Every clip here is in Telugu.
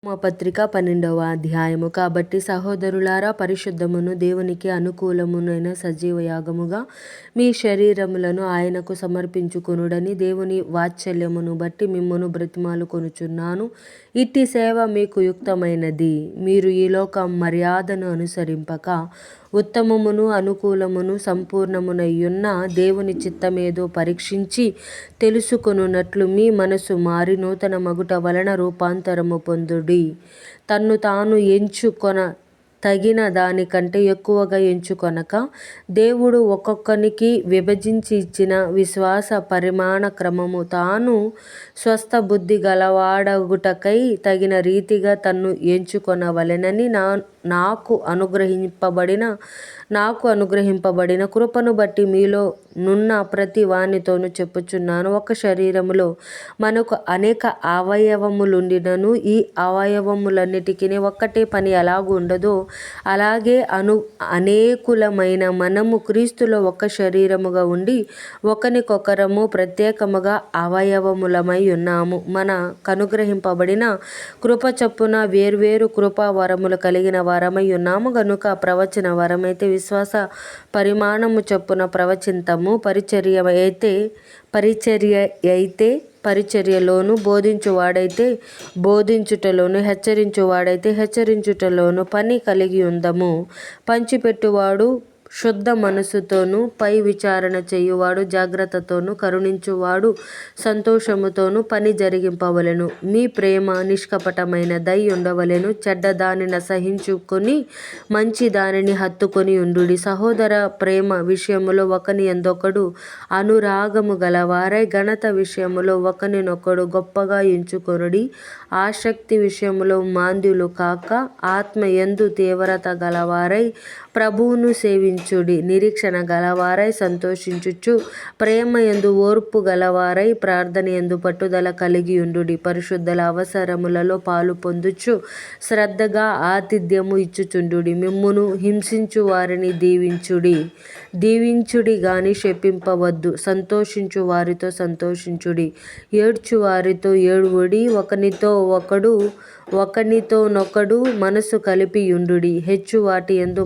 రోమాపత్రిక 12వ అధ్యాయము. కాబట్టి సహోదరులారా, పరిశుద్ధమును దేవునికి అనుకూలమునైన సజీవ యాగముగా మీ శరీరములను ఆయనకు సమర్పించుకొనుడని దేవుని వాత్సల్యమును బట్టి మిమ్మును బ్రతిమాలుకొనుచున్నాను. ఇట్టి సేవ మీకు యుక్తమైనది. మీరు ఈ లోక మర్యాదను అనుసరింపక ఉత్తమమును అనుకూలమును సంపూర్ణమునయ్యున్న దేవుని చిత్తమేదో పరీక్షించి తెలుసుకొనున్నట్లు మీ మనసు మారి నూతన మగుట వలన రూపాంతరము పొందుడి. తన్ను తాను ఎంచుకొన తగిన దానికంటే ఎక్కువగా ఎంచుకొనక, దేవుడు ఒక్కొక్కనికి విభజించి ఇచ్చిన విశ్వాస పరిమాణ క్రమము తాను స్వస్థ బుద్ధి గలవాడగుటకై తగిన రీతిగా తన్ను ఎంచుకొనవలెనని నాకు అనుగ్రహింపబడిన కృపను బట్టి మీలో నున్న ప్రతి వానితోనూ చెప్పుచున్నాను. ఒక శరీరములో మనకు అనేక అవయవములుండినను ఈ అవయవములన్నిటికీ ఒక్కటే పని ఎలాగూ ఉండదో, అలాగే అనేకులమైన మనము క్రీస్తులో ఒక శరీరముగా ఉండి ఒకనికొకరము ప్రత్యేకముగా అవయవములమై ఉన్నాము. కనుగ్రహింపబడిన కృప చొప్పున వేర్వేరు కృపా వరములు కలిగిన వారమై ఉన్నాము గనుక, ప్రవచన వరమైతే విశ్వాస పరిమాణము చొప్పున ప్రవచింతము, పరిచర్య అయితే పరిచర్యలోను, బోధించువాడైతే బోధించుటలోను, హెచ్చరించువాడైతే హెచ్చరించుటలోను పని కలిగి ఉందము. పంచిపెట్టువాడు శుద్ధ మనసుతోనూ, పై విచారణ చేయువాడు జాగ్రత్తతోనూ, కరుణించువాడు సంతోషముతోనూ పని జరిగింపవలెను. మీ ప్రేమ నిష్కపటమైనదై ఉండవలెను. చెడ్డ దానిని సహించుకొని మంచి దానిని హత్తుకొని ఉండుడి. సహోదర ప్రేమ విషయములో ఒకని యందొకడు అనురాగము గలవారై, ఘనత విషయములో ఒకనినొకడు గొప్పగా ఎంచుకొనుడి. ఆసక్తి విషయములో మాంద్యులు కాక, ఆత్మ యందు తీవ్రత గలవారై ప్రభువును సేవించుడి. నిరీక్షణ గలవారై సంతోషించుచు, ప్రేమ యందు ఓర్పు గలవారై ప్రార్థన యందు పట్టుదల కలిగి ఉండుడి. పరిశుద్ధుల అవసరములలో పాలు పొందుచు శ్రద్ధగా ఆతిథ్యము ఇచ్చుచుండుడి. మిమ్మును హింసించు వారిని దీవించుడి గాని శపింపవద్దు. సంతోషించు వారితో సంతోషించుడి, ఏడ్చు వారితో ఏడువుడి. ఒకనితోనొకడు మనసు కలిపి యుండుడి. హెచ్చు వాటి యందు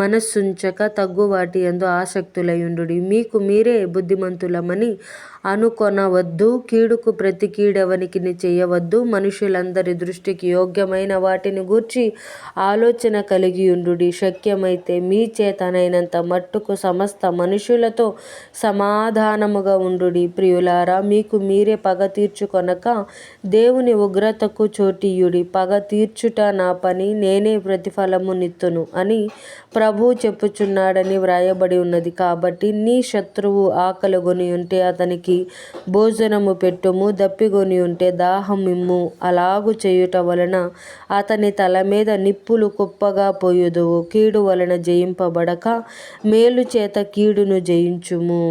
మనస్సుంచక తగ్గు వాటి యందు ఆసక్తులయుండుడి. మీకు మీరే బుద్ధిమంతులమని అనుకొనవద్దు. కీడుకు ప్రతి కీడెవనికిని చేయవద్దు. మనుషులందరి దృష్టికి యోగ్యమైన వాటిని గూర్చి ఆలోచన కలిగియుండుడి. శక్యమైతే మీ చేతనైనంత మట్టుకు సమస్త మనుషులతో సమాధానముగా ఉండుడి. ప్రియులారా, మీకు మీరే పగ తీర్చుకొనక దేవుని ఉగ్రతకు చోటియ్యుడి. పగ తీర్చుట నా పని, నేనే ప్రతిఫలము నిత్తును అని ప్రభువు చెప్పుచున్నాడని వ్రాయబడి ఉన్నది. కాబట్టి నీ శత్రువు ఆకలిగొని ఉంటే అతనికి భోజనము పెట్టుము, దప్పిగొని ఉంటే దాహమిమ్ము. అలాగు చేయుట వలన అతని తల మీద నిప్పులు కుప్పగా పోయుదువు. కీడు వలన జయింపబడక మేలు చేత కీడును జయించుము.